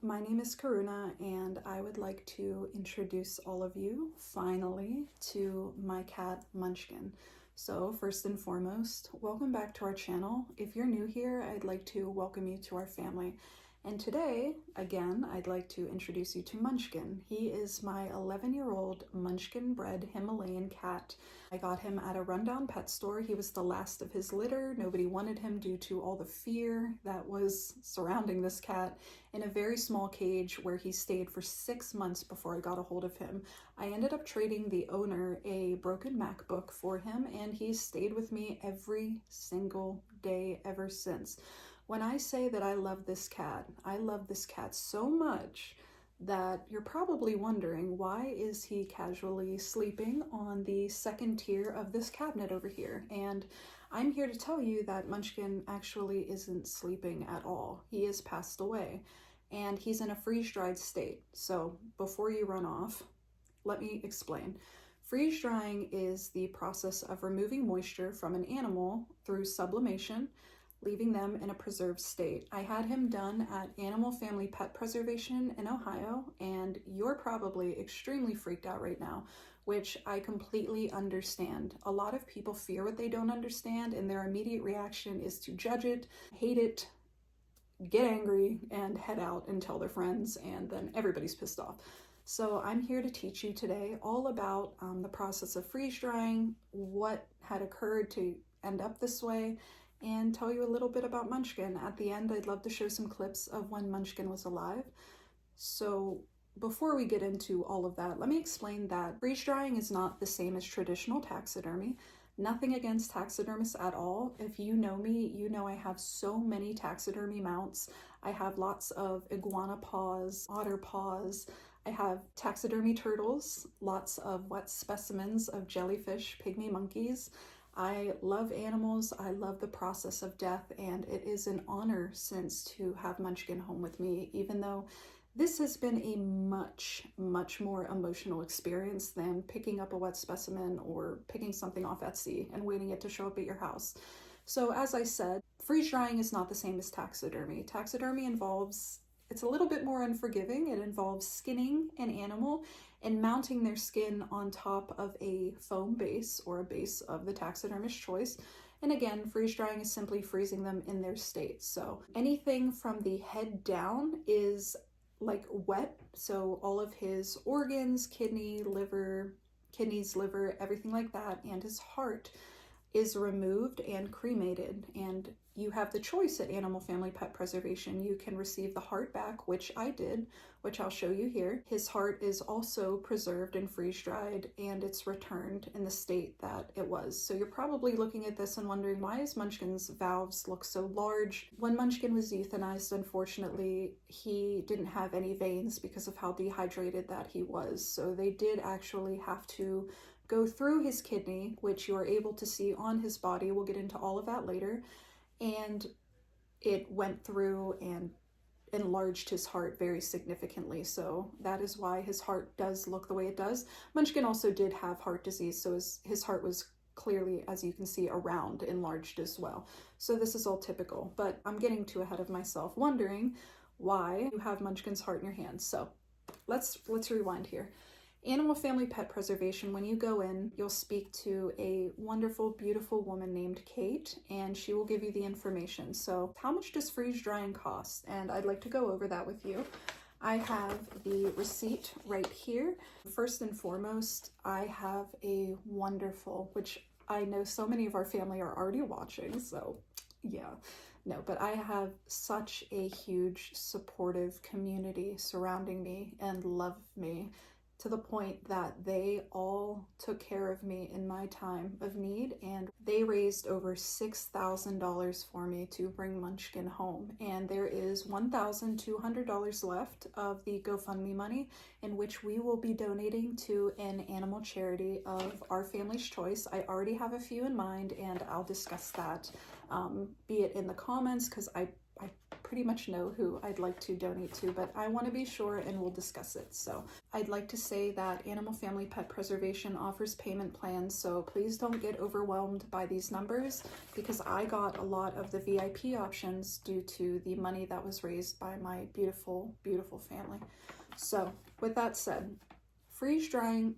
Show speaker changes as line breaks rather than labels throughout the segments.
my name is Karuna and I would like to introduce all of you, finally, to my cat Munchkin. So first and foremost, welcome back to our channel. If you're new here, I'd like to welcome you to our family. And today, again, I'd like to introduce you to Munchkin. He is my 11-year-old Munchkin bred Himalayan cat. I got him at a rundown pet store. He was the last of his litter. Nobody wanted him due to all the fear that was surrounding this cat in a very small cage where he stayed for 6 months before I got a hold of him. I ended up trading the owner a broken MacBook for him, and he's stayed with me every single day ever since. When I say that I love this cat so much that you're probably wondering, why is he casually sleeping on the second tier of this cabinet over here? And I'm here to tell you that Munchkin actually isn't sleeping at all. He has passed away and he's in a freeze-dried state. So before you run off, let me explain. Freeze drying is the process of removing moisture from an animal through sublimation, leaving them in a preserved state. I had him done at Animal Family Pet Preservation in Ohio, and you're probably extremely freaked out right now, which I completely understand. A lot of people fear what they don't understand, and their immediate reaction is to judge it, hate it, get angry, and head out and tell their friends, and then everybody's pissed off. So I'm here to teach you today all about the process of freeze drying, what had occurred to end up this way, and tell you a little bit about Munchkin. At the end, I'd love to show some clips of when Munchkin was alive. So before we get into all of that, let me explain that freeze drying is not the same as traditional taxidermy. Nothing against taxidermists at all. If you know me, you know I have so many taxidermy mounts. I have lots of iguana paws, otter paws. I have taxidermy turtles, lots of wet specimens of jellyfish, pygmy monkeys. I love animals, I love the process of death, and it is an honor since to have Munchkin home with me, even though this has been a much more emotional experience than picking up a wet specimen or picking something off Etsy and waiting it to show up at your house. So as I said, freeze drying is not the same as taxidermy. Taxidermy involves, it's a little bit more unforgiving. It involves skinning an animal and mounting their skin on top of a foam base or a base of the taxidermist's choice. And again, freeze drying is simply freezing them in their state. So anything from the head down is like wet. So all of his organs, kidneys, liver, everything like that, and his heart is removed and cremated. And you have the choice at Animal Family Pet Preservation. You can receive the heart back, which I did, which I'll show you here. His heart is also preserved and freeze-dried, and it's returned in the state that it was. So you're probably looking at this and wondering, why is Munchkin's valves look so large? When Munchkin was euthanized, unfortunately, he didn't have any veins because of how dehydrated that he was. So they did actually have to go through his kidney, which you are able to see on his body. We'll get into all of that later. And it went through and enlarged his heart very significantly. So that is why his heart does look the way it does. Munchkin also did have heart disease, so his heart was clearly, as you can see, around enlarged as well. So this is all typical, but I'm getting too ahead of myself, wondering why you have Munchkin's heart in your hands. So let's rewind here. Animal Family Pet Preservation, when you go in, you'll speak to a wonderful, beautiful woman named Kate, and she will give you the information. So how much does freeze drying cost? And I'd like to go over that with you. I have the receipt right here. First and foremost, I have a wonderful, which I know so many of our family are already watching, so yeah. No, but I have such a huge supportive community surrounding me and love me, to the point that they all took care of me in my time of need, and they raised over $6,000 for me to bring Munchkin home. And there is $1,200 left of the GoFundMe money, in which we will be donating to an animal charity of our family's choice. I already have a few in mind, and I'll discuss that, be it in the comments, because I I pretty much know who I'd like to donate to, but I want to be sure and we'll discuss it. So I'd like to say that Animal Family Pet Preservation offers payment plans, so please don't get overwhelmed by these numbers because I got a lot of the VIP options due to the money that was raised by my beautiful, beautiful family. So with that said, freeze dry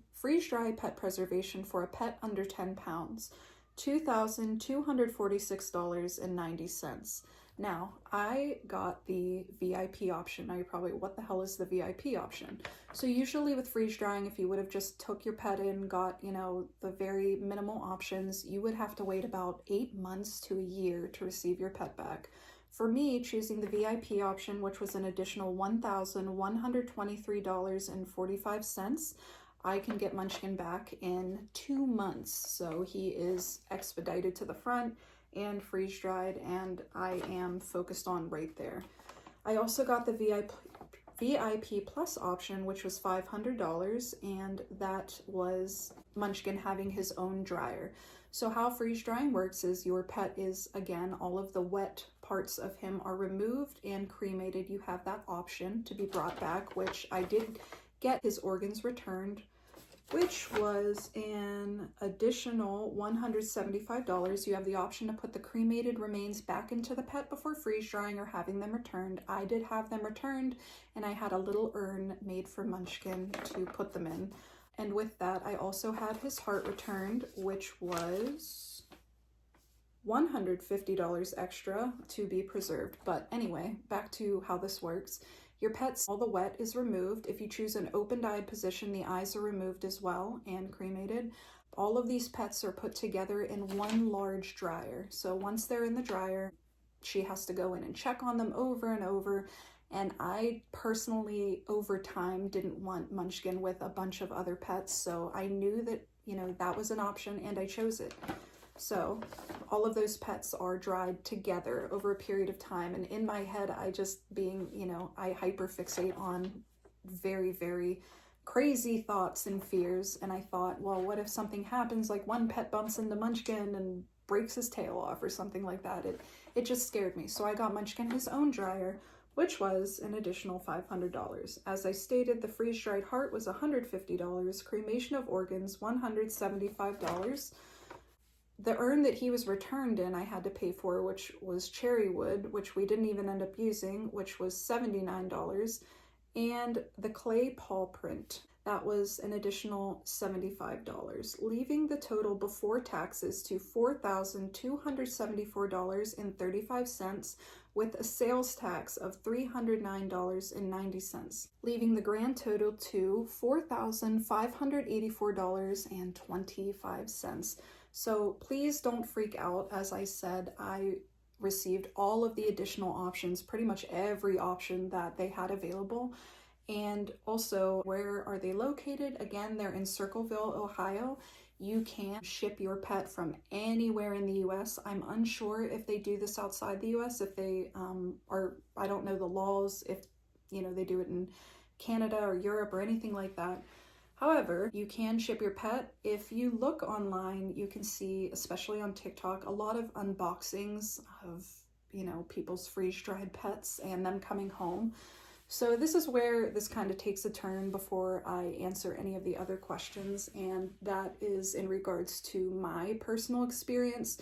pet preservation for a pet under 10 pounds, $2,246.90. Now, I got the VIP option. Now you're probably, what the hell is the VIP option? So usually with freeze drying, if you would have just took your pet in, got, you know, the very minimal options, you would have to wait about 8 months to a year to receive your pet back. For me, choosing the VIP option, which was an additional $1,123.45, I can get Munchkin back in 2 months. So he is expedited to the front and freeze dried, and I am focused on right there. I also got the VIP Plus option, which was $500, and that was Munchkin having his own dryer. So how freeze drying works is your pet is, again, all of the wet parts of him are removed and cremated. You have that option to be brought back, which I did get his organs returned, which was an additional $175. You have the option to put the cremated remains back into the pet before freeze drying or having them returned. I did have them returned, and I had a little urn made for Munchkin to put them in. And with that, I also had his heart returned, which was $150 extra to be preserved. But anyway, back to how this works. Your pet's, all the wet is removed. If you choose an open-eyed position, the eyes are removed as well and cremated. All of these pets are put together in one large dryer. So once they're in the dryer, she has to go in and check on them over and over. And I personally, over time, didn't want Munchkin with a bunch of other pets. So I knew that, you know, that was an option and I chose it. So all of those pets are dried together over a period of time. And in my head, I just being, you know, I hyperfixate on very, very crazy thoughts and fears. And I thought, well, what if something happens, like one pet bumps into Munchkin and breaks his tail off or something like that? It just scared me. So I got Munchkin his own dryer, which was an additional $500. As I stated, the freeze-dried heart was $150, cremation of organs, $175. The urn that he was returned in, I had to pay for, which was cherry wood, which we didn't even end up using, which was $79. And the clay paw print, that was an additional $75, leaving the total before taxes to $4,274.35, with a sales tax of $309.90, leaving the grand total to $4,584.25. So please don't freak out. As I said, I received all of the additional options, pretty much every option that they had available. And also, where are they located? Again, they're in Circleville, Ohio. You can ship your pet from anywhere in the US. I'm unsure if they do this outside the US, if they I don't know the laws, if, you know, they do it in Canada or Europe or anything like that. However, you can ship your pet. If you look online, you can see, especially on TikTok, a lot of unboxings of, you know, people's freeze-dried pets and them coming home. So this is where this kind of takes a turn before I answer any of the other questions, and that is in regards to my personal experience.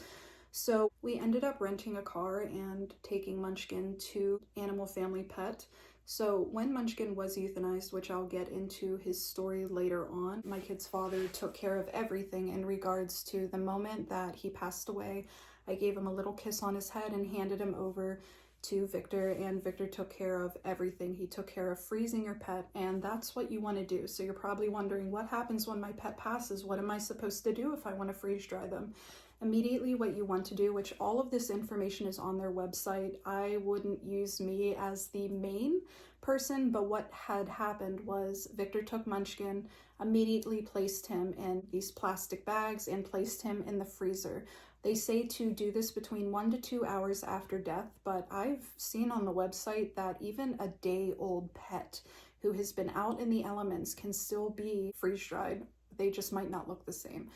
So we ended up renting a car and taking Munchkin to Animal Family Pet. So when Munchkin was euthanized, which I'll get into his story later on, my kid's father took care of everything in regards to the moment that he passed away. I gave him a little kiss on his head and handed him over to Victor, and Victor took care of everything. He took care of freezing your pet, and that's what you want to do. So you're probably wondering, what happens when my pet passes? What am I supposed to do if I want to freeze dry them? Immediately what you want to do, which all of this information is on their website. I wouldn't use me as the main person, but what had happened was Victor took Munchkin, immediately placed him in these plastic bags and placed him in the freezer. They say to do this between 1 to 2 hours after death, but I've seen on the website that even a day-old pet who has been out in the elements can still be freeze-dried. They just might not look the same.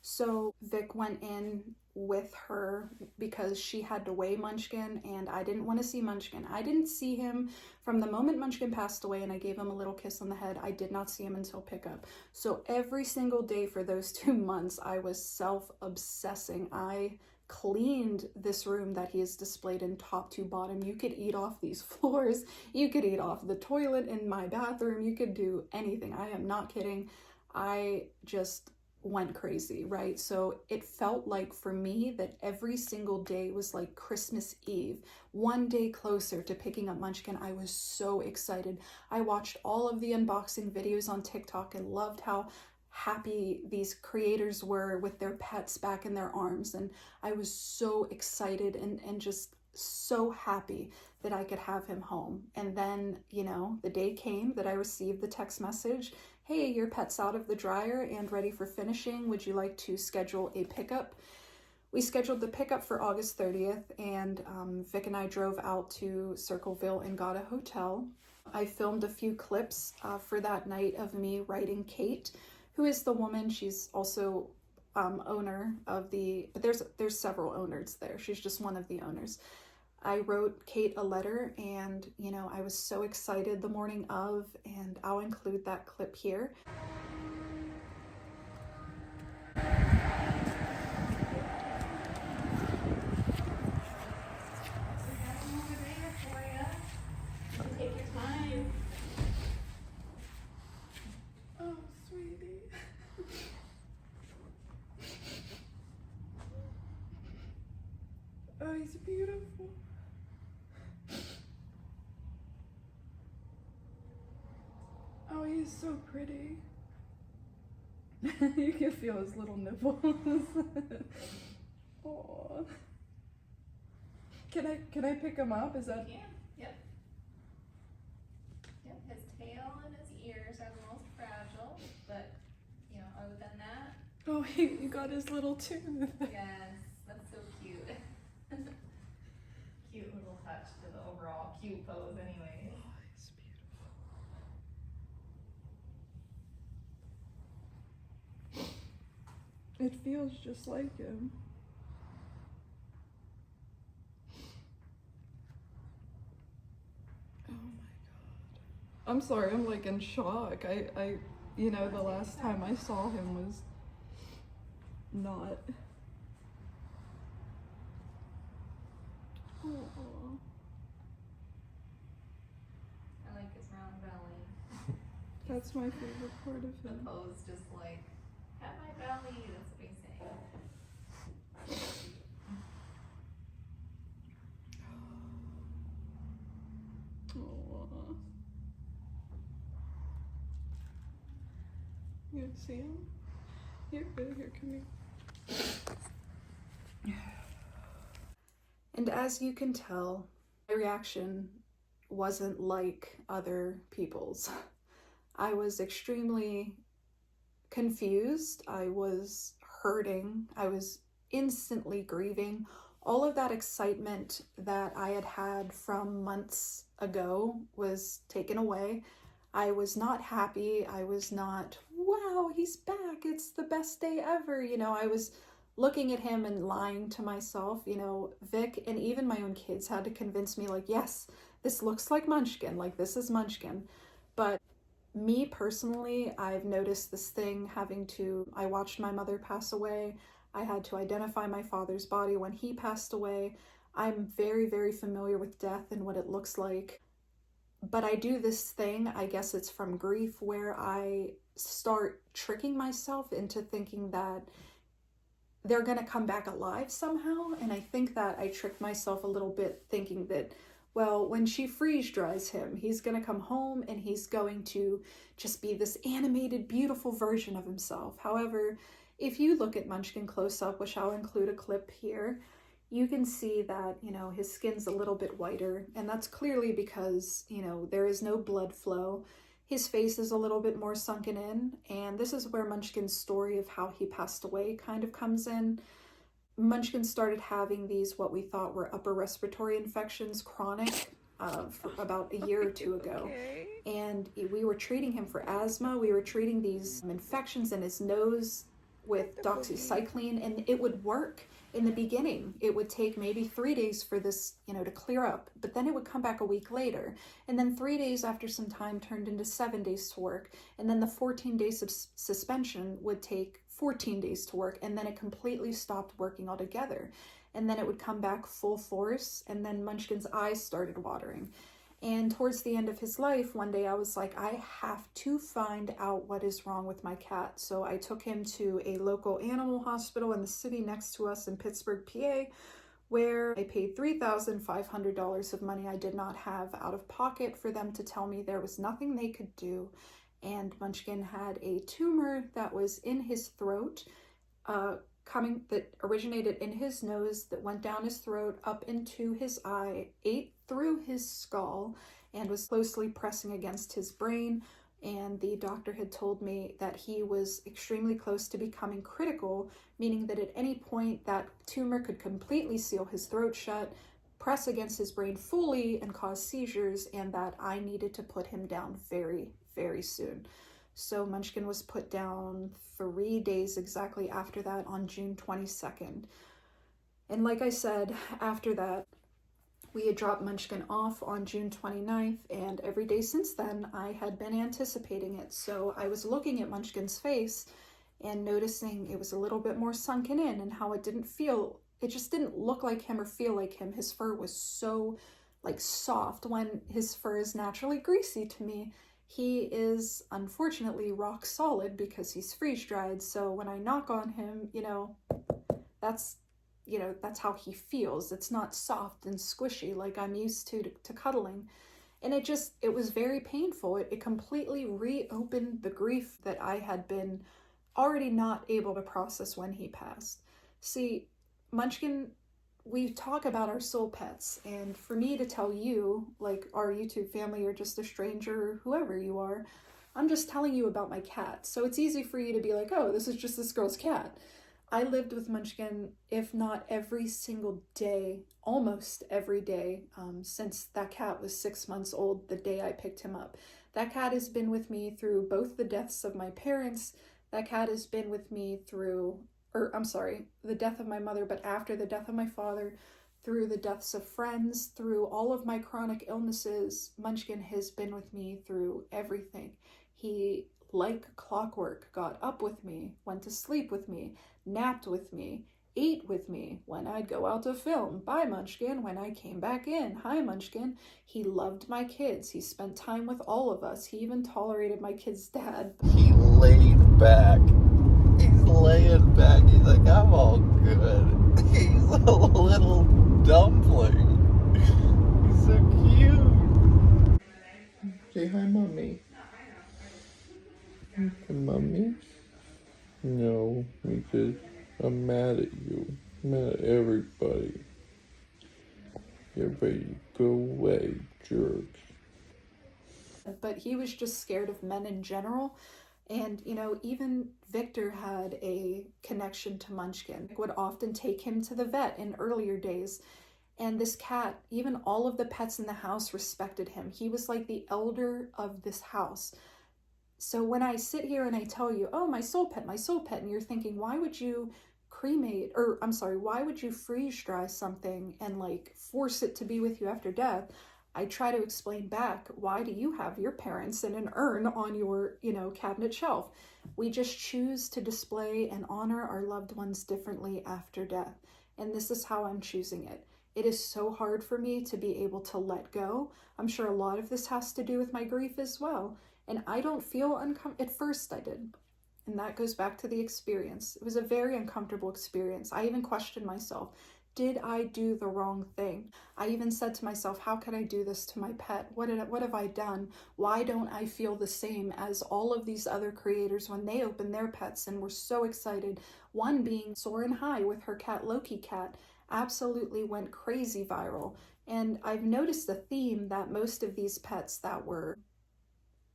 So Vic went in with her because she had to weigh Munchkin, and I didn't want to see Munchkin. I didn't see him from the moment Munchkin passed away and I gave him a little kiss on the head. I did not see him until pickup. So every single day for those 2 months, I was self-obsessing. I cleaned this room that he is displayed in top to bottom. You could eat off these floors. You could eat off the toilet in my bathroom. You could do anything. I am not kidding. I just went crazy, right? So it felt like for me that every single day was like Christmas Eve, one day closer to picking up Munchkin. I was so excited. I watched all of the unboxing videos on TikTok and loved how happy these creators were with their pets back in their arms. And I was so excited and just so happy that I could have him home. And then, you know, the day came that I received the text message, hey, your pet's out of the dryer and ready for finishing. Would you like to schedule a pickup? We scheduled the pickup for August 30th, and Vic and I drove out to Circleville and got a hotel. I filmed a few clips for that night of me writing Kate, who is the woman. She's also owner of the, but there's several owners there. She's just one of the owners. I wrote Kate a letter, and you know, I was so excited the morning of, and I'll include that clip here.
Take your time.
Oh, sweetie. Oh, he's beautiful. Oh, he's so pretty. You can feel his little nipples. Oh. Can I pick him up? Is that?
Yeah. Yep. Yep. His tail and his ears are the most fragile, but you know, other than that.
Oh, he got his little tooth.
Yes, that's so cute. Cute little touch to the overall cute pose, anyways.
Oh, he's beautiful. It feels just like him. Oh my god. I'm sorry, I'm like in shock. I you know, the last time I saw him was not. Oh.
I like his round belly.
That's my favorite part of
The
him.
pose, just like, at my belly. That's what he's saying.
Aww. You see him? Here, come here. And as you can tell, my reaction wasn't like other people's. I was extremely confused. I was hurting. I was instantly grieving. All of that excitement that I had had from months ago was taken away. I was not happy. I was not, wow, he's back. It's the best day ever. You know, I was looking at him and lying to myself. You know, Vic and even my own kids had to convince me, like, yes, this looks like Munchkin. Like, this is Munchkin. But me personally, I've noticed this thing I watched my mother pass away. I had to identify my father's body when he passed away. I'm very, very familiar with death and what it looks like. But I do this thing, I guess it's from grief, where I start tricking myself into thinking that they're gonna come back alive somehow. And I think that I tricked myself a little bit thinking that, well, when she freeze dries him, he's gonna come home and he's going to just be this animated, beautiful version of himself. However, if you look at Munchkin close up, which I'll include a clip here, you can see that, you know, his skin's a little bit whiter, and that's clearly because, you know, there is no blood flow. His face is a little bit more sunken in, and this is where Munchkin's story of how he passed away kind of comes in. Munchkin started having these, what we thought were upper respiratory infections, chronic, for about a year or two ago.
Okay.
And we were treating him for asthma. We were treating these infections in his nose with doxycycline, and it would work in the beginning. It would take maybe 3 days for this, to clear up, but then it would come back a week later. And then 3 days after some time turned into 7 days to work. And then the 14 days of suspension would take 14 days to work. And then it completely stopped working altogether. And then it would come back full force. And then Munchkin's eyes started watering. And towards the end of his life, one day I was like, I have to find out what is wrong with my cat. So I took him to a local animal hospital in the city next to us in Pittsburgh, PA, where I paid $3,500 of money I did not have out of pocket for them to tell me there was nothing they could do. And Munchkin had a tumor that was in his throat, that originated in his nose, that went down his throat, up into his eye, ate through his skull, and was closely pressing against his brain. And the doctor had told me that he was extremely close to becoming critical, meaning that at any point that tumor could completely seal his throat shut, press against his brain fully, and cause seizures, and that I needed to put him down very, very soon. So Munchkin was put down 3 days exactly after that, on June 22nd. And like I said, after that, we had dropped Munchkin off on June 29th, and every day since then, I had been anticipating it. So I was looking at Munchkin's face and noticing it was a little bit more sunken in, and how it just didn't look like him or feel like him. His fur was so soft, when his fur is naturally greasy to me. He is unfortunately rock solid because he's freeze dried. So when I knock on him, that's how he feels. It's not soft and squishy like I'm used to cuddling. And it was very painful. It completely reopened the grief that I had been already not able to process when he passed. See, Munchkin, we talk about our soul pets, and for me to tell you, like our YouTube family or just a stranger, whoever you are, I'm just telling you about my cat. So it's easy for you to be like, oh, this is just this girl's cat. I lived with Munchkin, if not every single day, almost every day, since that cat was 6 months old, the day I picked him up. That cat has been with me through both the deaths of my parents. That cat has been with me through the death of my mother, but after the death of my father, through the deaths of friends, through all of my chronic illnesses. Munchkin has been with me through everything. He, like clockwork, got up with me, went to sleep with me, napped with me, ate with me when I'd go out to film. Bye, Munchkin. When I came back in, hi, Munchkin. He loved my kids. He spent time with all of us. He even tolerated my kid's dad.
He laid back. He's laying back. He's like, I'm all good. He's a little dumpling. He's so cute. Say hi, Mommy. Hi, Mommy. No, he says, I'm mad at you. I'm mad at everybody. Everybody go away, jerks.
But he was just scared of men in general. And, even Victor had a connection to Munchkin. Would often take him to the vet in earlier days. And this cat, even all of the pets in the house respected him. He was like the elder of this house. So when I sit here and I tell you, oh, my soul pet, and you're thinking, why would you why would you freeze dry something and force it to be with you after death? I try to explain back, why do you have your parents in an urn on your, cabinet shelf? We just choose to display and honor our loved ones differently after death. And this is how I'm choosing it. It is so hard for me to be able to let go. I'm sure a lot of this has to do with my grief as well. And I don't feel uncomfortable. At first I did. And that goes back to the experience. It was a very uncomfortable experience. I even questioned myself. Did I do the wrong thing? I even said to myself, how could I do this to my pet? What have I done? Why don't I feel the same as all of these other creators when they open their pets and were so excited? One being Soarin' High with her cat Loki Cat absolutely went crazy viral. And I've noticed a theme that most of these pets that were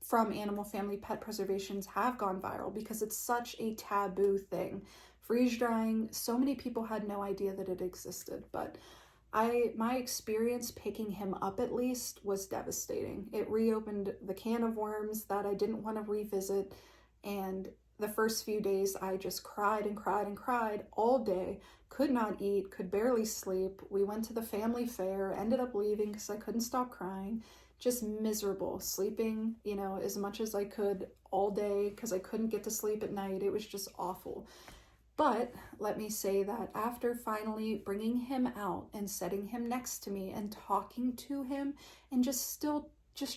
from animal family pet preservations have gone viral because it's such a taboo thing. Freeze drying, so many people had no idea that it existed, but my experience picking him up at least was devastating. It reopened the can of worms that I didn't want to revisit, and the first few days, I just cried and cried and cried all day, could not eat, could barely sleep. We went to the family fair, ended up leaving because I couldn't stop crying. Just miserable, sleeping, you know, as much as I could all day because I couldn't get to sleep at night. It was just awful. But let me say that after finally bringing him out and setting him next to me and talking to him and just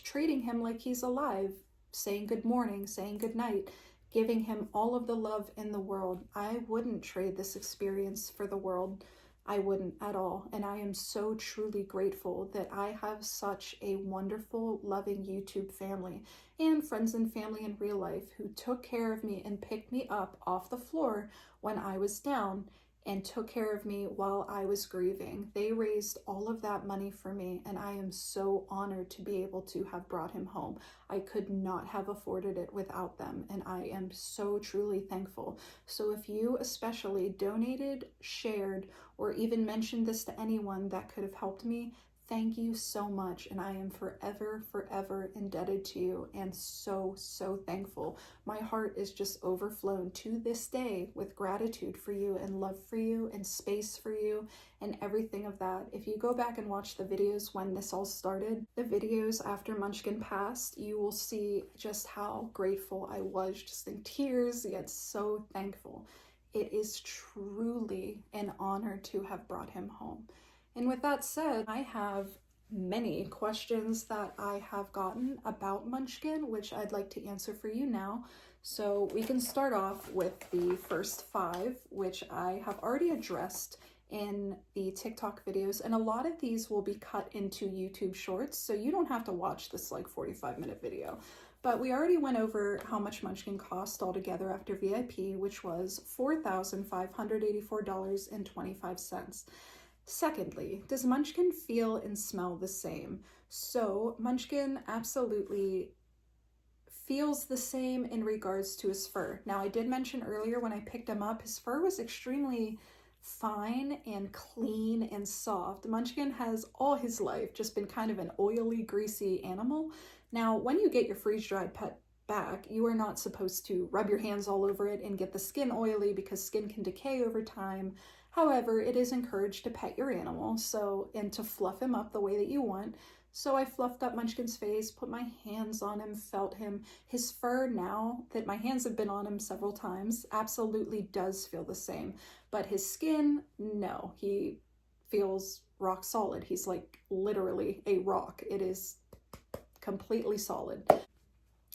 treating him like he's alive, saying good morning, saying good night, giving him all of the love in the world, I wouldn't trade this experience for the world. I wouldn't at all. And I am so truly grateful that I have such a wonderful, loving YouTube family and friends and family in real life who took care of me and picked me up off the floor when I was down and took care of me while I was grieving. They raised all of that money for me, and I am so honored to be able to have brought him home. I could not have afforded it without them, and I am so truly thankful. So if you especially donated, shared, or even mentioned this to anyone that could have helped me, thank you so much, and I am forever, forever indebted to you and so, so thankful. My heart is just overflown to this day with gratitude for you and love for you and space for you and everything of that. If you go back and watch the videos when this all started, the videos after Munchkin passed, you will see just how grateful I was, just in tears, yet so thankful. It is truly an honor to have brought him home. And with that said, I have many questions that I have gotten about Munchkin, which I'd like to answer for you now. So we can start off with the first 5, which I have already addressed in the TikTok videos. And a lot of these will be cut into YouTube shorts, so you don't have to watch this like 45-minute video. But we already went over how much Munchkin cost altogether after VIP, which was $4,584.25. Secondly, does Munchkin feel and smell the same? So Munchkin absolutely feels the same in regards to his fur. Now, I did mention earlier when I picked him up, his fur was extremely fine and clean and soft. Munchkin has all his life just been kind of an oily, greasy animal. Now, when you get your freeze-dried pet back, you are not supposed to rub your hands all over it and get the skin oily because skin can decay over time. However, it is encouraged to pet your animal and to fluff him up the way that you want. So I fluffed up Munchkin's face, put my hands on him, felt him. His fur, now that my hands have been on him several times, absolutely does feel the same. But his skin, no, he feels rock solid. He's like literally a rock. It is completely solid.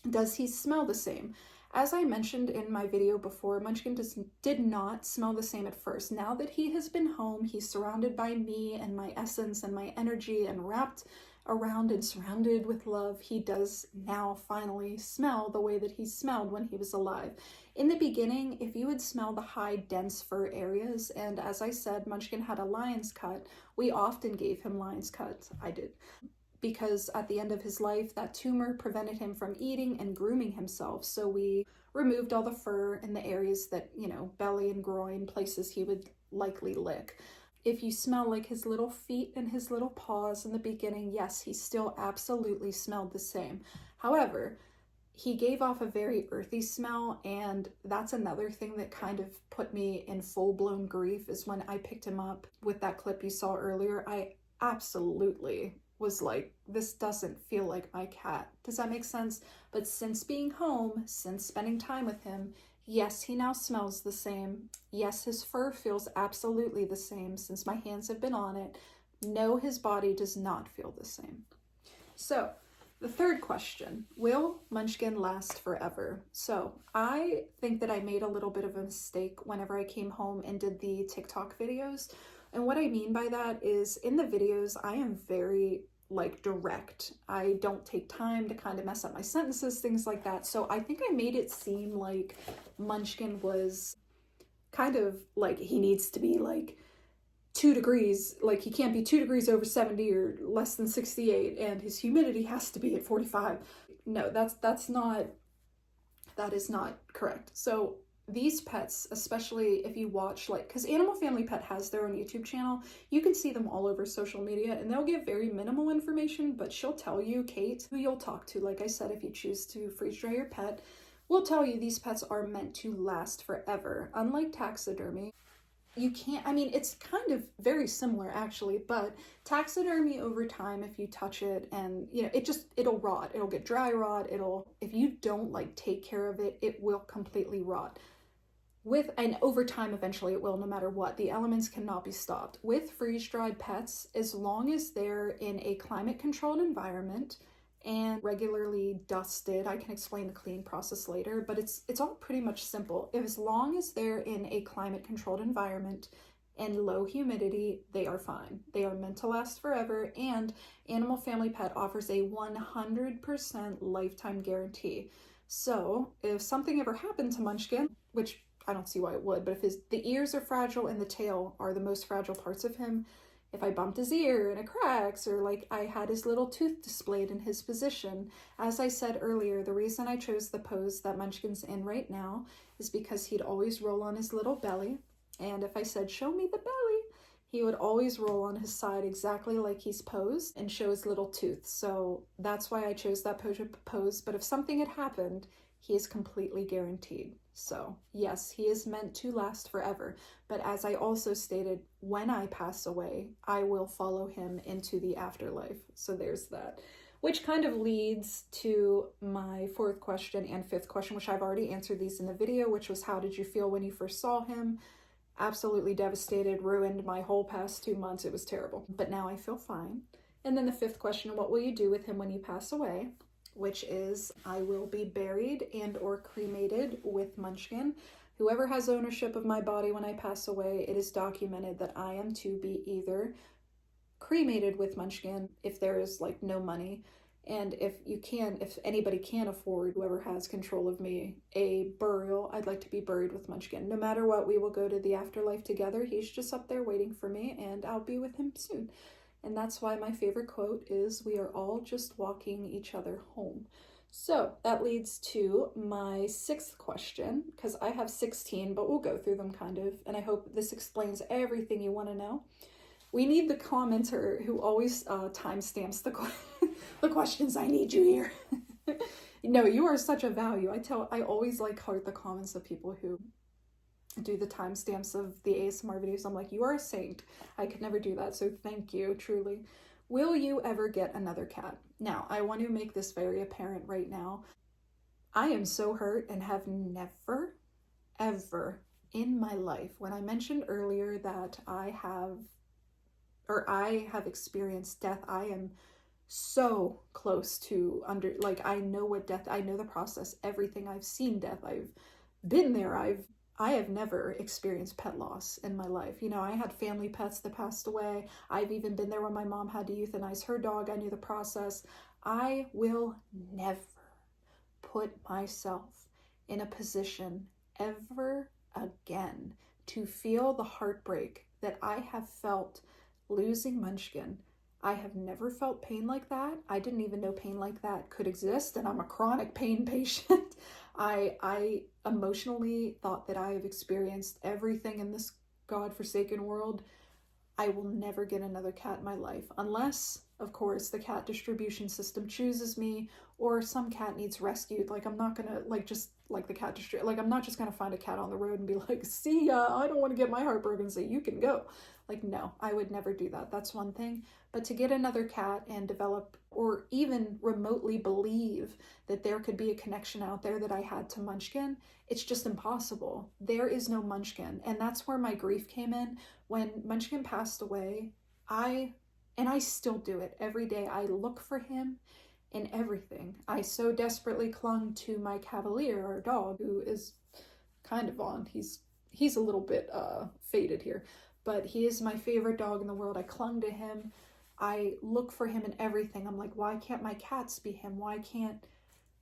Does he smell the same? As I mentioned in my video before, Munchkin did not smell the same at first. Now that he has been home, he's surrounded by me and my essence and my energy and wrapped around and surrounded with love, he does now finally smell the way that he smelled when he was alive. In the beginning, if you would smell the high, dense fur areas, and as I said, Munchkin had a lion's cut, we often gave him lion's cuts. I did. Because at the end of his life, that tumor prevented him from eating and grooming himself. So we removed all the fur in the areas that, you know, belly and groin, places he would likely lick. If you smell like his little feet and his little paws in the beginning, yes, he still absolutely smelled the same. However, he gave off a very earthy smell, and that's another thing that kind of put me in full-blown grief is when I picked him up with that clip you saw earlier. I absolutely was like, this doesn't feel like my cat. Does that make sense? But since being home, since spending time with him, yes, he now smells the same. Yes, his fur feels absolutely the same since my hands have been on it. No, his body does not feel the same. So, the third question, will Munchkin last forever? So, I think that I made a little bit of a mistake whenever I came home and did the TikTok videos. And what I mean by that is in the videos, I am very direct. I don't take time to kind of mess up my sentences, things like that. So I think I made it seem like Munchkin was kind of like he needs to be like 2 degrees, like he can't be 2 degrees over 70 or less than 68, and his humidity has to be at 45. No, that is not correct. So these pets, especially if you watch, because Animal Family Pet has their own YouTube channel, you can see them all over social media, and they'll give very minimal information, but she'll tell you, Kate, who you'll talk to, like I said, if you choose to freeze dry your pet, will tell you these pets are meant to last forever. Unlike taxidermy, you can't, I mean, it's kind of very similar actually, but taxidermy over time, if you touch it and, you know, it'll rot, it'll get dry rot, if you don't like take care of it, it will completely rot. And over time, eventually it will, no matter what. The elements cannot be stopped. With freeze-dried pets, as long as they're in a climate-controlled environment and regularly dusted, I can explain the cleaning process later, but it's all pretty much simple. As long as they're in a climate-controlled environment and low humidity, they are fine. They are meant to last forever, and Animal Family Pet offers a 100% lifetime guarantee. So if something ever happened to Munchkin, which I don't see why it would, but if the ears are fragile and the tail are the most fragile parts of him, if I bumped his ear and it cracks, or like I had his little tooth displayed in his position, as I said earlier, the reason I chose the pose that Munchkin's in right now is because he'd always roll on his little belly, and if I said, show me the belly, he would always roll on his side exactly like he's posed and show his little tooth. So that's why I chose that pose, but if something had happened, he is completely guaranteed. So yes, he is meant to last forever. But as I also stated, when I pass away, I will follow him into the afterlife. So there's that. Which kind of leads to my fourth question and fifth question, which I've already answered these in the video, which was, how did you feel when you first saw him? Absolutely devastated, ruined my whole past 2 months. It was terrible. But now I feel fine. And then the fifth question, what will you do with him when you pass away? Which is, I will be buried and or cremated with Munchkin. Whoever has ownership of my body when I pass away, it is documented that I am to be either cremated with Munchkin if there is like no money, and if anybody can afford, whoever has control of me, a burial, I'd like to be buried with Munchkin. No matter what, we will go to the afterlife together. He's just up there waiting for me, and I'll be with him soon. And that's why my favorite quote is, we are all just walking each other home. So that leads to my sixth question, because I have 16, but we'll go through them kind of, and I hope this explains everything you want to know. We need the commenter who always timestamps the questions. I need you here. No, you are such a value. I always like heart the comments of people who do the timestamps of the ASMR videos. I'm like, you are a saint. I could never do that, so thank you, truly. Will you ever get another cat? Now, I want to make this very apparent right now. I am so hurt and have never, ever in my life, when I mentioned earlier that I have experienced death, I am so close to I know what death, I know the process, everything. I've seen death, I've been there, I have never experienced pet loss in my life. You know, I had family pets that passed away. I've even been there when my mom had to euthanize her dog. I knew the process. I will never put myself in a position ever again to feel the heartbreak that I have felt losing Munchkin. I have never felt pain like that. I didn't even know pain like that could exist, and I'm a chronic pain patient. I emotionally thought that I have experienced everything in this godforsaken world. I will never get another cat in my life, unless, of course, the cat distribution system chooses me, or some cat needs rescued. Like, I'm not gonna, I'm not just gonna find a cat on the road and be like, see ya, I don't want to get my heart broken, so you can go. Like, no, I would never do that. That's one thing. But to get another cat and develop, or even remotely believe that there could be a connection out there that I had to Munchkin, it's just impossible. There is no Munchkin. And that's where my grief came in. When Munchkin passed away, I still do it every day. I look for him in everything. I so desperately clung to my Cavalier, our dog, who is kind of on. He's a little bit faded here, but he is my favorite dog in the world. I clung to him. I look for him in everything. I'm like, why can't my cats be him? Why can't,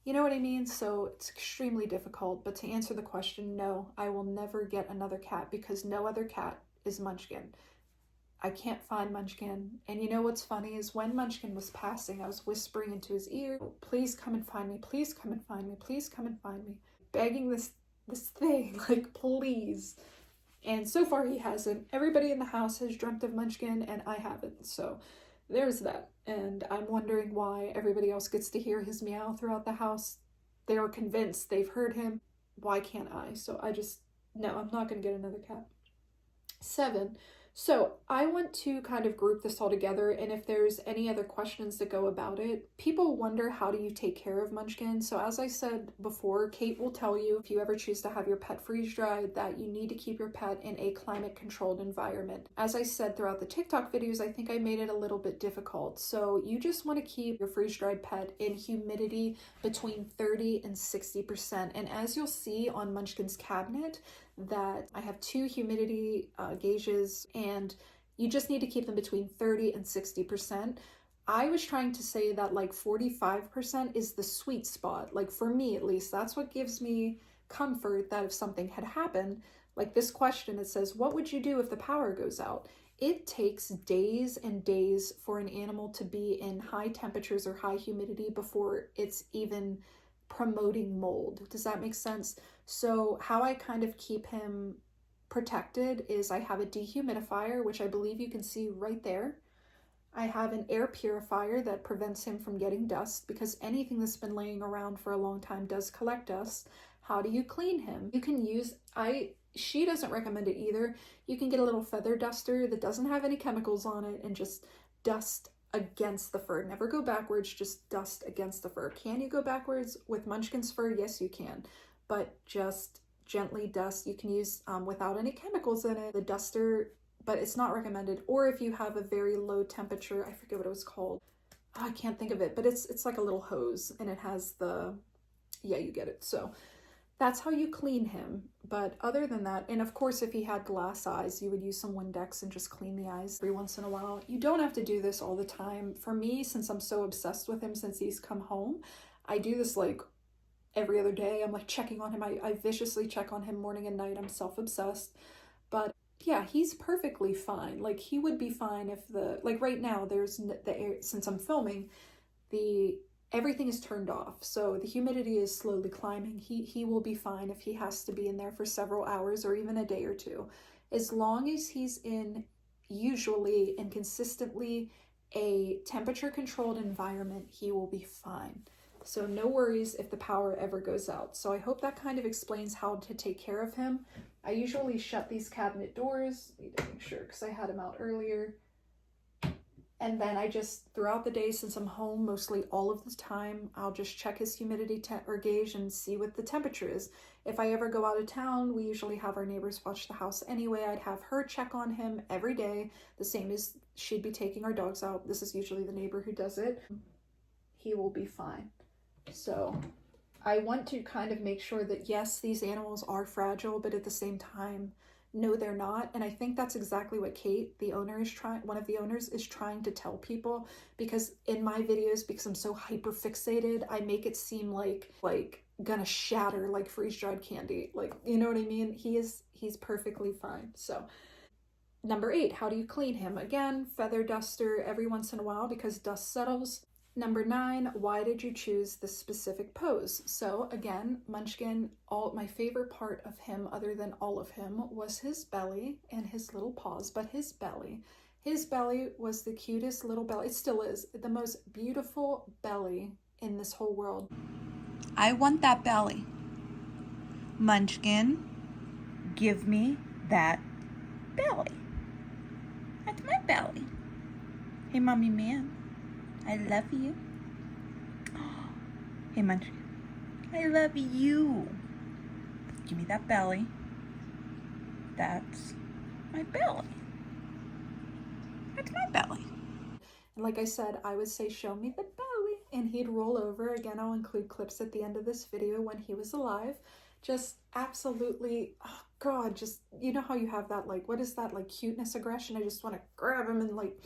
you know what I mean? So it's extremely difficult. But to answer the question, no, I will never get another cat, because no other cat is Munchkin. I can't find Munchkin. And you know what's funny is, when Munchkin was passing, I was whispering into his ear, please come and find me, please come and find me, please come and find me. Begging this thing, like, please. And so far he hasn't. Everybody in the house has dreamt of Munchkin, and I haven't. So there's that. And I'm wondering why everybody else gets to hear his meow throughout the house. they are convinced they've heard him. Why can't I? So no, I'm not going to get another cat. 7. So I want to kind of group this all together, and if there's any other questions that go about it, people wonder, how do you take care of Munchkin? So as I said before, Kate will tell you, if you ever choose to have your pet freeze dried, that you need to keep your pet in a climate controlled environment. As I said throughout the TikTok videos, I think I made it a little bit difficult. So you just want to keep your freeze dried pet in humidity between 30 and 60%. And as you'll see on Munchkin's cabinet, that I have 2 humidity gauges, and you just need to keep them between 30 and 60%. I was trying to say that like 45% is the sweet spot. Like for me, at least, that's what gives me comfort that if something had happened, like this question, it says, what would you do if the power goes out? It takes days and days for an animal to be in high temperatures or high humidity before it's even promoting mold. Does that make sense? So how I kind of keep him protected is I have a dehumidifier, which I believe you can see right there. I have an air purifier that prevents him from getting dust, because anything that's been laying around for a long time does collect dust. How do you clean him? You can use, she doesn't recommend it either. You can get a little feather duster that doesn't have any chemicals on it and just dust against the fur. Never go backwards, just dust against the fur. Can you go backwards with Munchkin's fur? Yes, you can, but just gently dust. You can use without any chemicals in it, the duster, but it's not recommended. Or if you have a very low temperature, I forget what it was called. Oh, I can't think of it, but it's like a little hose, and it has the, yeah, you get it. So that's how you clean him. But other than that, and of course, if he had glass eyes, you would use some Windex and just clean the eyes every once in a while. You don't have to do this all the time. For me, since I'm so obsessed with him since he's come home, I do this like every other day. I'm like checking on him. I viciously check on him morning and night. I'm self-obsessed. But yeah, he's perfectly fine. Like he would be fine if like right now, there's the air, since I'm filming, everything is turned off, so the humidity is slowly climbing. He will be fine if he has to be in there for several hours or even a day or two. As long as he's in usually and consistently a temperature controlled environment, he will be fine. So no worries if the power ever goes out. So I hope that kind of explains how to take care of him. I usually shut these cabinet doors. Need to make sure, because I had him out earlier. And then I just, throughout the day, since I'm home mostly all of the time, I'll just check his humidity or gauge and see what the temperature is. If I ever go out of town, we usually have our neighbors watch the house anyway. I'd have her check on him every day, the same as she'd be taking our dogs out. This is usually the neighbor who does it. He will be fine. So I want to kind of make sure that yes, these animals are fragile, but at the same time, no, they're not. And I think that's exactly what Kate, the owner, is trying, one of the owners is trying to tell people, because in my videos, because I'm so hyper fixated, I make it seem like gonna shatter like freeze-dried candy. Like, you know what I mean? He's perfectly fine. So number 8, how do you clean him? Again, feather duster every once in a while because dust settles. Number 9, why did you choose this specific pose? So again, Munchkin, my favorite part of him, other than all of him, was his belly and his little paws, but his belly. His belly was the cutest little belly. It still is the most beautiful belly in this whole world.
I want that belly. Munchkin, give me that belly. That's my belly. Hey, Mommy Man. I love you. Hey, Munchkin. I love you. Give me that belly. That's my belly. That's my belly.
And like I said, I would say, show me the belly. And he'd roll over. Again, I'll include clips at the end of this video when he was alive. Just absolutely, oh God, just, you know how you have that, like, what is that, like, cuteness aggression? I just want to grab him and, like,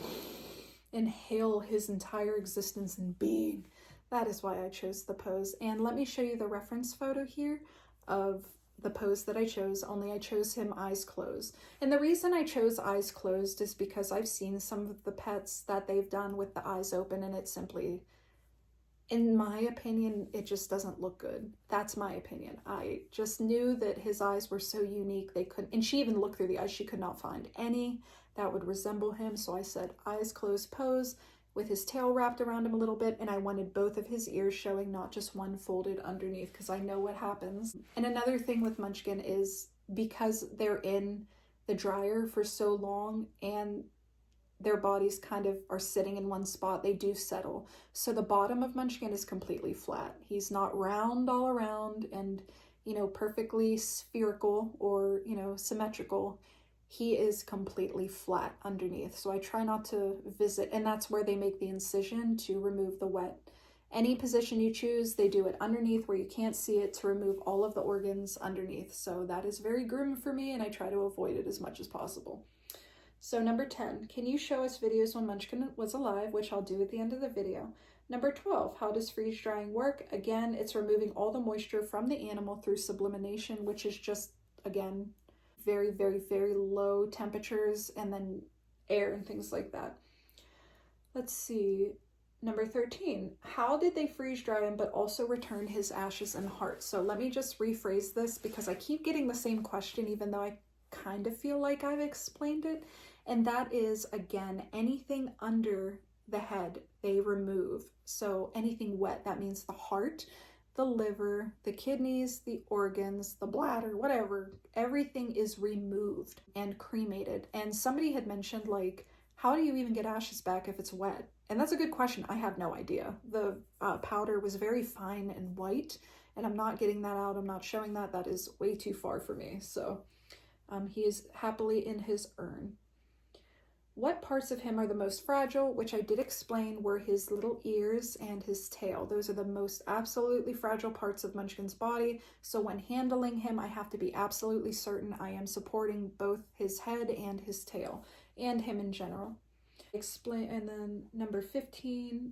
inhale his entire existence and being. That is why I chose the pose. And let me show you the reference photo here of the pose that I chose, only I chose him eyes closed. And the reason I chose eyes closed is because I've seen some of the pets that they've done with the eyes open, and it simply, in my opinion, it just doesn't look good. That's my opinion. I just knew that his eyes were so unique, they couldn't, and she even looked through the eyes, she could not find any that would resemble him. So I said eyes closed pose, with his tail wrapped around him a little bit, and I wanted both of his ears showing, not just one folded underneath, because I know what happens. And another thing with Munchkin is because they're in the dryer for so long and their bodies kind of are sitting in one spot, they do settle. So the bottom of Munchkin is completely flat. He's not round all around and, you know, perfectly spherical or, you know, symmetrical. He is completely flat underneath. So I try not to visit, and that's where they make the incision to remove the wet. Any position you choose, they do it underneath where you can't see it to remove all of the organs underneath. So that is very grim for me, and I try to avoid it as much as possible. So number 10, can you show us videos when Munchkin was alive, which I'll do at the end of the video. Number 12, how does freeze drying work? Again, it's removing all the moisture from the animal through sublimation, which is just, again, very, very, very low temperatures, and then air and things like that. Let's see. Number 13, how did they freeze dry him but also return his ashes and heart? So let me just rephrase this because I keep getting the same question even though I kind of feel like I've explained it. And that is, again, anything under the head they remove. So anything wet, that means the heart, the liver, the kidneys, the organs, the bladder, whatever, everything is removed and cremated. And somebody had mentioned, like, how do you even get ashes back if it's wet? And that's a good question. I have no idea. The powder was very fine and white, and I'm not getting that out. I'm not showing that. That is way too far for me. So he is happily in his urn. What parts of him are the most fragile, which I did explain were his little ears and his tail. Those are the most absolutely fragile parts of Munchkin's body. So when handling him, I have to be absolutely certain I am supporting both his head and his tail, and him in general. Explain. And then number 15,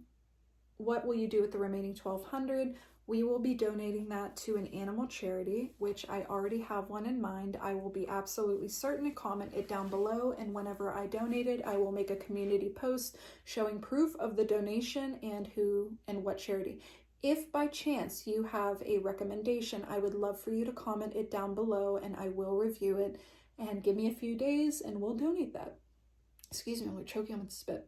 what will you do with the remaining 1,200? We will be donating that to an animal charity, which I already have one in mind. I will be absolutely certain to comment it down below, and whenever I donate it, I will make a community post showing proof of the donation and who and what charity. If by chance you have a recommendation, I would love for you to comment it down below and I will review it, and give me a few days and we'll donate that. Excuse me, I'm choking on spit.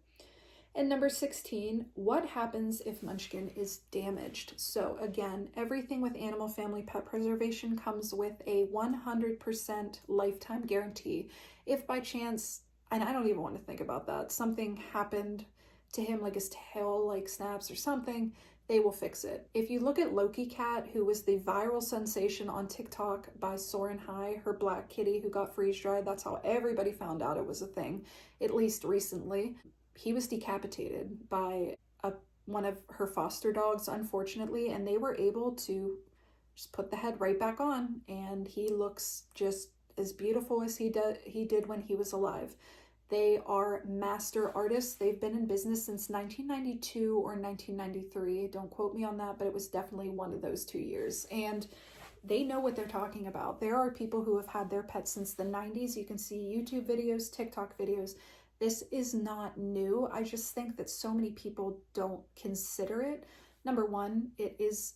And number 16, what happens if Munchkin is damaged? So again, everything with animal family pet preservation comes with a 100% lifetime guarantee. If by chance, and I don't even want to think about that, something happened to him, like his tail like snaps or something, they will fix it. If you look at Loki Cat, who was the viral sensation on TikTok by Soarin' High, her black kitty who got freeze dried, that's how everybody found out it was a thing, at least recently. He was decapitated by one of her foster dogs, unfortunately, and they were able to just put the head right back on, and he looks just as beautiful as he did when he was alive. They are master artists. They've been in business since 1992 or 1993. Don't quote me on that, but it was definitely one of those 2 years. And they know what they're talking about. There are people who have had their pets since the 90s. You can see YouTube videos, TikTok videos. This is not new. I just think that so many people don't consider it. Number one, it is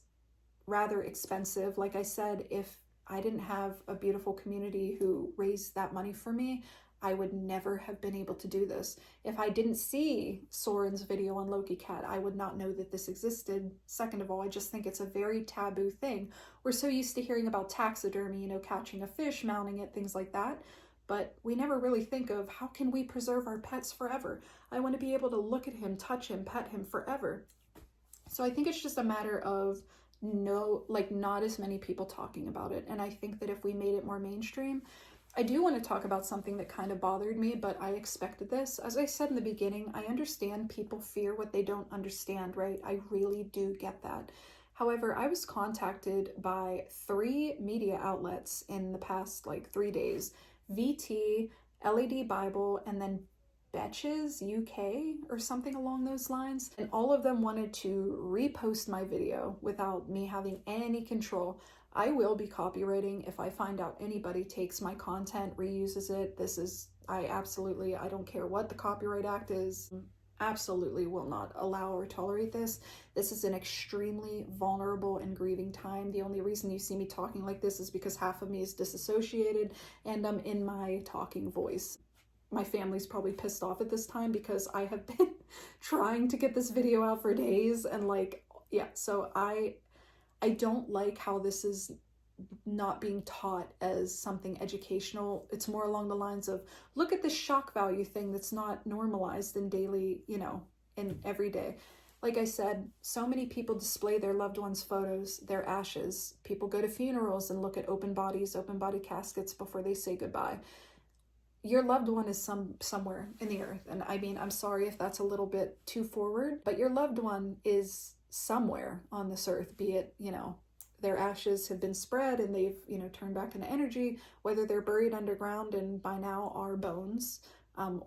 rather expensive. Like I said, if I didn't have a beautiful community who raised that money for me, I would never have been able to do this. If I didn't see Soren's video on Loki Cat, I would not know that this existed. Second of all, I just think it's a very taboo thing. We're so used to hearing about taxidermy, you know, catching a fish, mounting it, things like that. But we never really think of how can we preserve our pets forever? I want to be able to look at him, touch him, pet him forever. So I think it's just a matter of not as many people talking about it. And I think that if we made it more mainstream, I do want to talk about something that kind of bothered me, but I expected this. As I said in the beginning, I understand people fear what they don't understand, right? I really do get that. However, I was contacted by 3 media outlets in the past 3 days. VT, LED Bible, and then Betches UK or something along those lines. And all of them wanted to repost my video without me having any control. I will be copywriting if I find out anybody takes my content, reuses it. I don't care what the Copyright Act is, absolutely will not allow or tolerate this. This is an extremely vulnerable and grieving time. The only reason you see me talking like this is because half of me is disassociated and I'm in my talking voice. my family's probably pissed off at this time because I have been trying to get this video out for days, and like, yeah, so I don't like how this is not being taught as something educational. It's more along the lines of, look at this shock value thing that's not normalized in daily, you know, in every day. Like I said, so many people display their loved ones' photos, their ashes. People go to funerals and look at open bodies, open body caskets before they say goodbye. Your loved one is somewhere in the earth. And I mean, I'm sorry if that's a little bit too forward, but your loved one is somewhere on this earth, be it, you know, their ashes have been spread and they've, you know, turned back into energy, whether they're buried underground and by now are bones,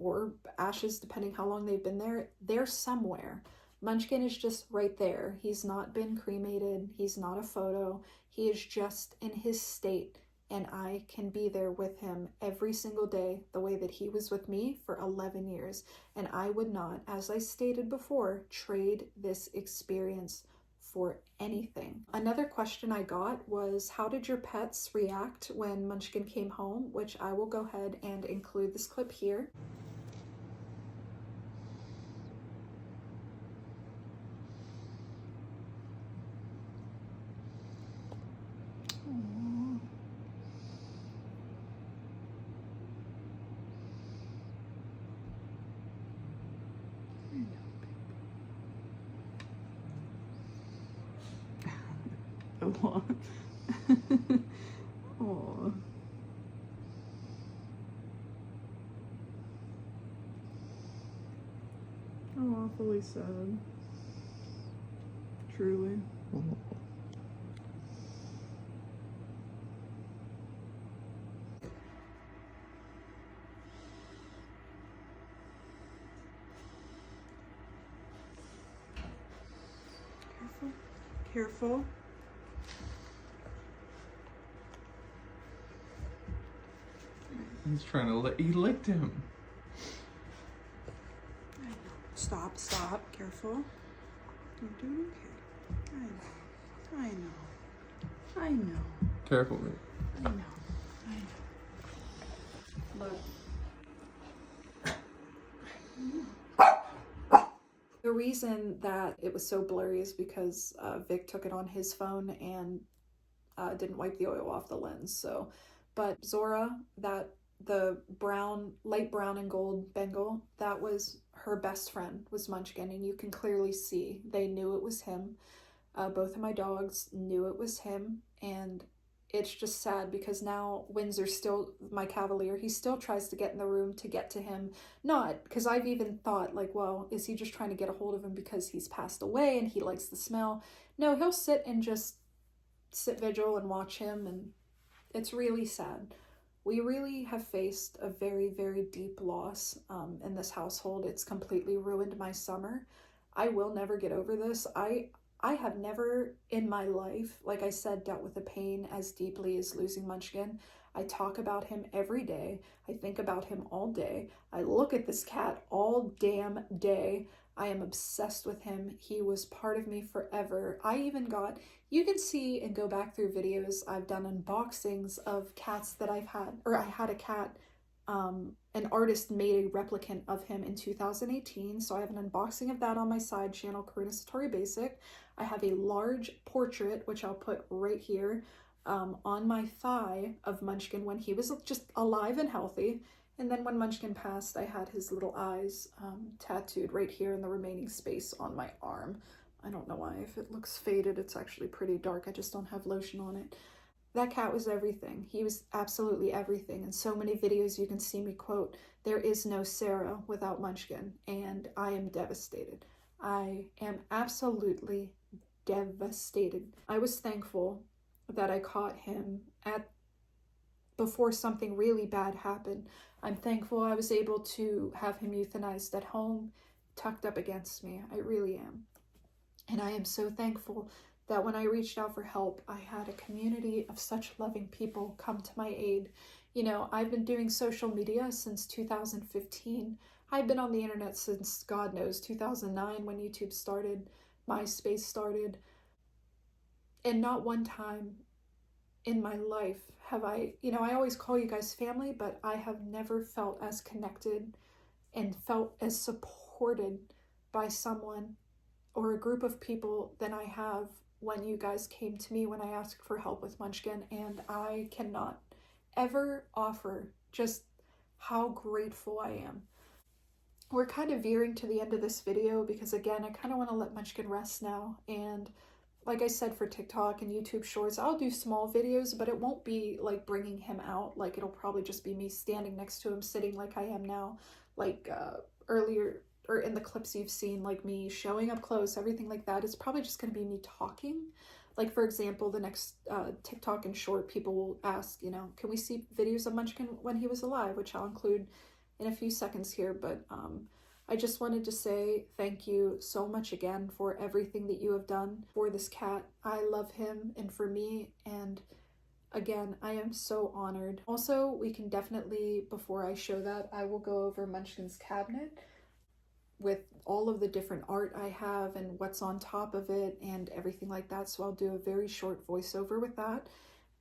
or ashes, depending how long they've been there, they're somewhere. Munchkin is just right there. He's not been cremated. He's not a photo. He is just in his state, and I can be there with him every single day the way that he was with me for 11 years. And I would not, as I stated before, trade this experience for anything. Another question I got was, how did your pets react when Munchkin came home? Which I will go ahead and include this clip here.
Aw. Aw. Oh, awfully sad. Truly. Careful. Careful.
He's trying to he licked him.
I know. Stop, stop. Careful. You're doing okay. I know. I know.
Careful, mate.
I know.
Look. The reason that it was so blurry is because Vic took it on his phone and didn't wipe the oil off the lens. So, but Zora, the brown, light brown and gold Bengal, that was her best friend, was Munchkin, and you can clearly see they knew it was him. Both of my dogs knew it was him, and it's just sad because now Windsor still, my Cavalier, he still tries to get in the room to get to him. Not, because I've even thought, like, well, is he just trying to get a hold of him because he's passed away and he likes the smell? No, he'll sit and just sit vigil and watch him, and it's really sad. We really have faced a very, very deep loss in this household. It's completely ruined my summer. I will never get over this. I have never in my life, like I said, dealt with a pain as deeply as losing Munchkin. I talk about him every day. I think about him all day. I look at this cat all damn day. I am obsessed with him. He was part of me forever. I even got, you can see and go back through videos, I've done unboxings of cats that I've had, or I had a cat, an artist made a replicant of him in 2018, so I have an unboxing of that on my side channel, Karuna Satori Basic. I have a large portrait, which I'll put right here, on my thigh of Munchkin when he was just alive and healthy. And then when Munchkin passed, I had his little eyes tattooed right here in the remaining space on my arm. I don't know why. If it looks faded, it's actually pretty dark. I just don't have lotion on it. That cat was everything. He was absolutely everything. In so many videos you can see me quote, "There is no Sarah without Munchkin," and I am devastated. I am absolutely devastated. I was thankful that I caught him before something really bad happened. I'm thankful I was able to have him euthanized at home, tucked up against me. I really am. And I am so thankful that when I reached out for help, I had a community of such loving people come to my aid. You know, I've been doing social media since 2015. I've been on the internet since, God knows, 2009 when YouTube started, MySpace started. And not one time in my life have I, I always call you guys family, but I have never felt as connected and felt as supported by someone or a group of people than I have when you guys came to me when I asked for help with Munchkin. And I cannot ever offer just how grateful I am. We're kind of veering to the end of this video because, again, I kind of want to let Munchkin rest now. And like I said, for TikTok and YouTube Shorts, I'll do small videos, but it won't be like bringing him out. Like, it'll probably just be me standing next to him, sitting like I am now, like earlier, or in the clips you've seen, like me showing up close, everything like that. It's probably just going to be me talking. Like, for example, the next TikTok and short, people will ask, can we see videos of Munchkin when he was alive, which I'll include in a few seconds here. But I just wanted to say thank you so much again for everything that you have done for this cat. I love him and for me, and again, I am so honored. Also, we can definitely, before I show that, I will go over Munchkin's cabinet with all of the different art I have and what's on top of it and everything like that. So I'll do a very short voiceover with that.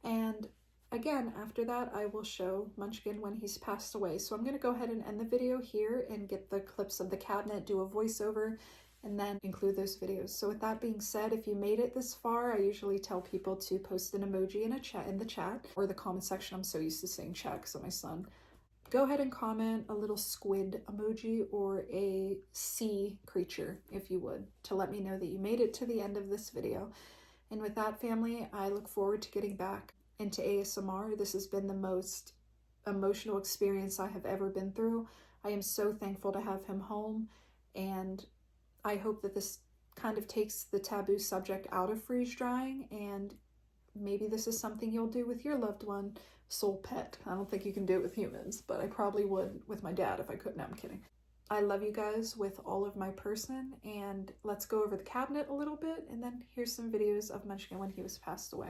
And again, after that, I will show Munchkin when he's passed away. So I'm going to go ahead and end the video here and get the clips of the cabinet, do a voiceover, and then include those videos. So with that being said, if you made it this far, I usually tell people to post an emoji in the chat or the comment section. I'm so used to saying chat because of my son. Go ahead and comment a little squid emoji or a sea creature, if you would, to let me know that you made it to the end of this video. And with that, family, I look forward to getting back into ASMR. This has been the most emotional experience I have ever been through. I am so thankful to have him home, and I hope that this kind of takes the taboo subject out of freeze drying, and maybe this is something you'll do with your loved one, soul pet. I don't think you can do it with humans, but I probably would with my dad if I could. No, I'm kidding. I love you guys with all of my person, and let's go over the cabinet a little bit, and then here's some videos of Munchkin when he was passed away.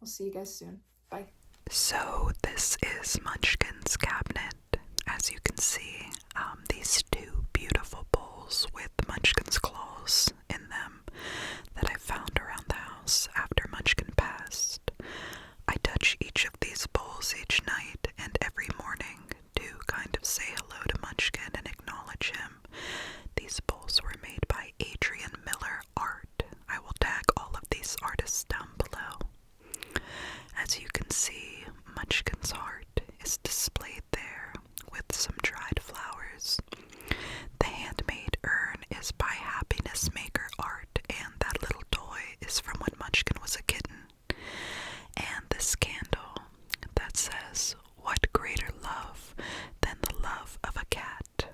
I'll see you guys soon. Bye.
So this is Munchkin's cabinet. As you can see, these two beautiful bowls with Munchkin's claws in them that I found around the house after Munchkin passed. I touch each of these bowls each night and every morning to kind of say hello to Munchkin and acknowledge him. These bowls were made by Adrian Miller Art. I will tag all of these artists down below. As you can see, Munchkin's heart is displayed there with some dried flowers. The handmade urn is by Happiness Maker Art, and that little toy is from when Munchkin was a kitten. And this candle that says, "What greater love than the love of a cat?"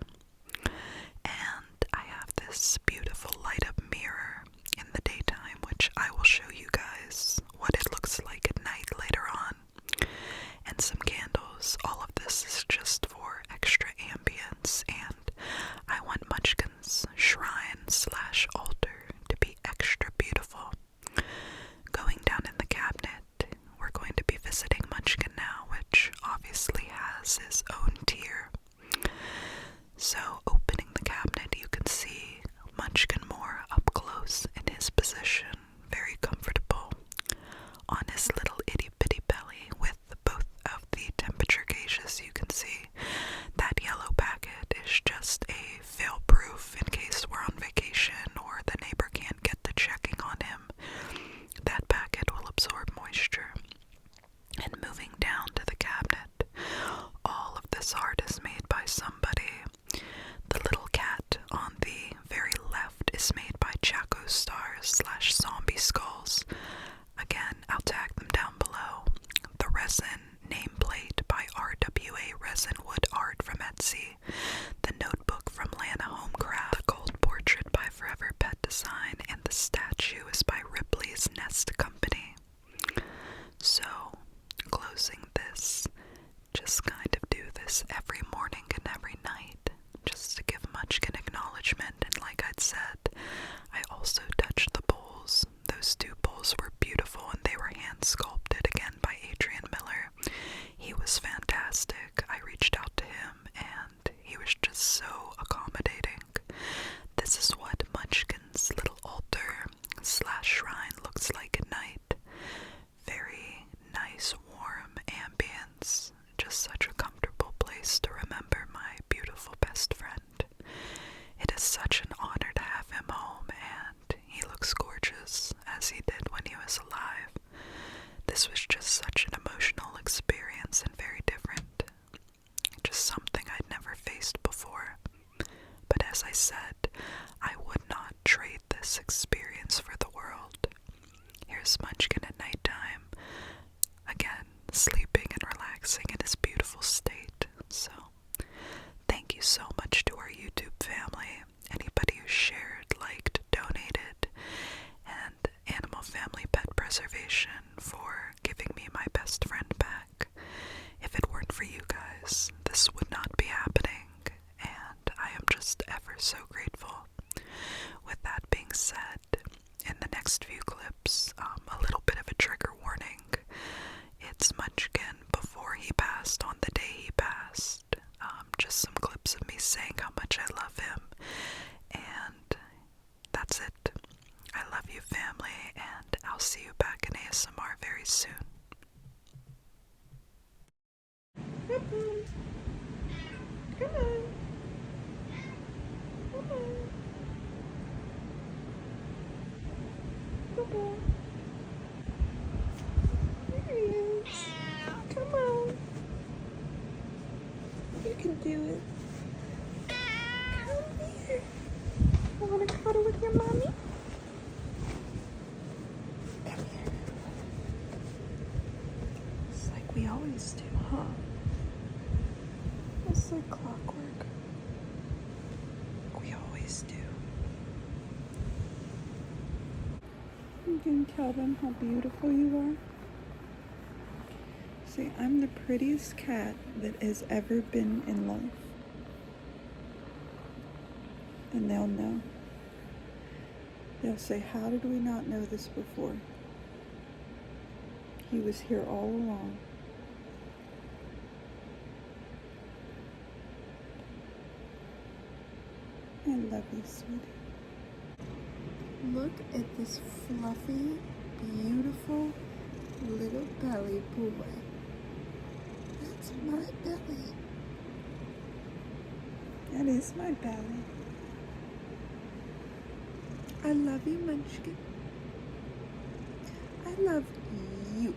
And I have this beautiful light up mirror in the daytime, which I will show you guys what it looks like at night later on. And some candles. All of this is just for extra ambience, and I want Munchkin's shrine/altar to be extra beautiful. Going down in the cabinet, we're going to be visiting Munchkin now, which obviously has his own tier. So opening the cabinet, you can see Munchkin more up close in his position, very comfortable on his little itty-bitty belly with both of the temperature gauges. You can see that yellow packet is just a fail-proof in case we're on vacation or the neighbor can't get to checking on him. That packet will absorb moisture. And moving down to the cabinet, all of this art is made by somebody. The little cat on the very left is made by Chaco Stars/Zombie Skulls. Again, I'll tag them down below. The resin nameplate by RWA Resin Wood Art from Etsy. The notebook from Lana Homecraft. The gold portrait by Forever Pet Design. And the statue is by Ripley's Nest Company. So, closing this, just kind of do this every morning and every night, just to give Munchkin acknowledgement. And like I'd said, I also touched the bowls. Those two bowls were beautiful, and they were hand sculpted again by Adrian Miller. He was fantastic. I reached out to him, and he was just so accommodating. This is what Munchkin's little altar/shrine looks like at night. Very for giving me my best friend back. If it weren't for you guys, this would not be happening, and I am just ever so grateful. With that being said, in the next few clips, a little bit of a trigger warning. It's Munchkin before he passed on the day he passed. Just some clips of me saying how much I love him, and that's it. I love you, family, and I'll see you back in ASMR very soon.
Come on. Come on. Come on. Come on. There he is. Come on. You can do it. Come here. You want to cuddle with your mommy? Come here. It's like we always do, huh? It's like clockwork. We always do. You can tell them how beautiful you are. Say, I'm the prettiest cat that has ever been in life. And they'll know. They'll say, how did we not know this before? He was here all along. I love you, sweetie. Look at this fluffy, beautiful little belly boy. That's my belly. That is my belly. I love you, Munchkin. I love you.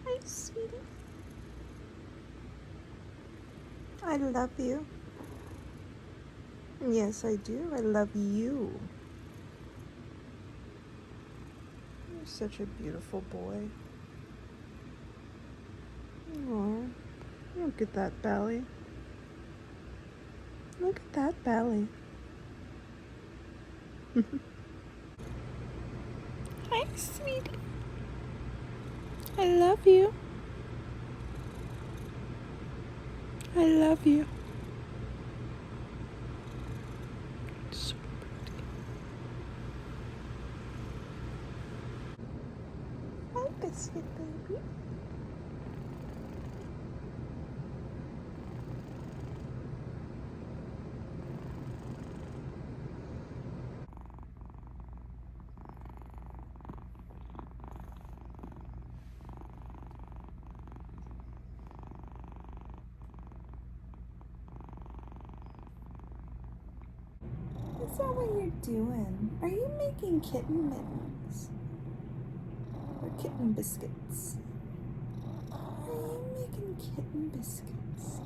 Hi, sweetie. I love you. Yes, I do. I love you. You're such a beautiful boy. Aw, look at that belly. Look at that belly. Hi, sweetie. I love you. I love you. So pretty. Hi, biscuit baby. Is that what you're doing? Are you making kitten mittens? Or kitten biscuits? Are you making kitten biscuits?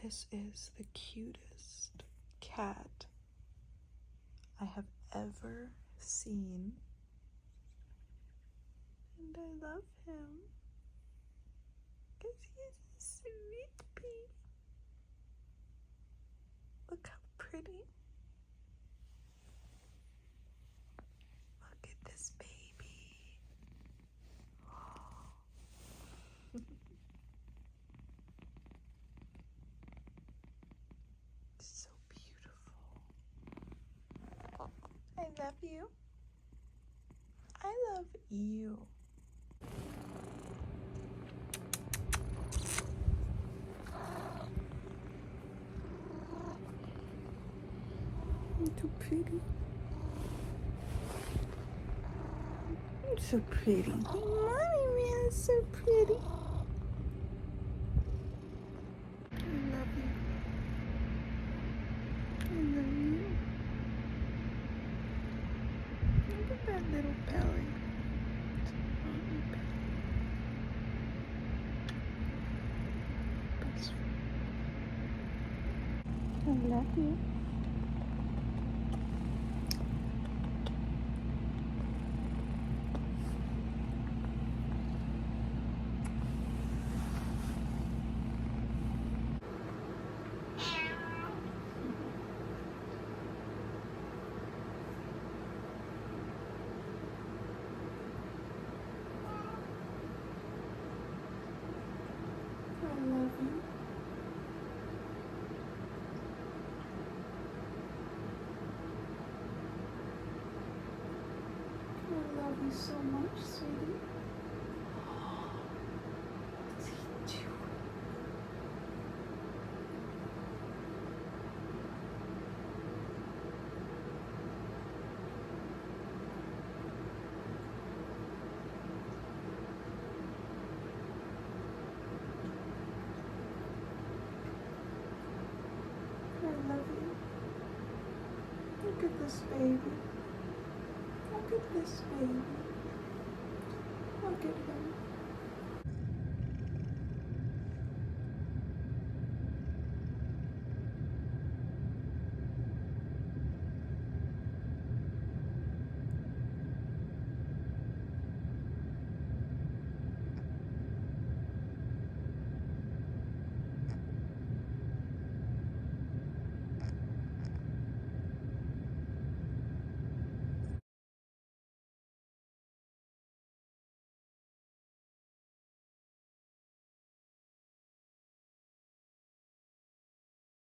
This is the cutest cat I have ever seen. And I love him. Because he's a sweet pea. Look how pretty. Look at this baby. So beautiful. I love you. I love you. You're too pretty. You're so pretty. Mommy man is so pretty. I love you. I love you. Look at that little belly. It's a mommy belly. Best friend. I love you.
love you so much, sweetie. What's he doing? I love you. Look at this baby. Look at this baby. Look at him.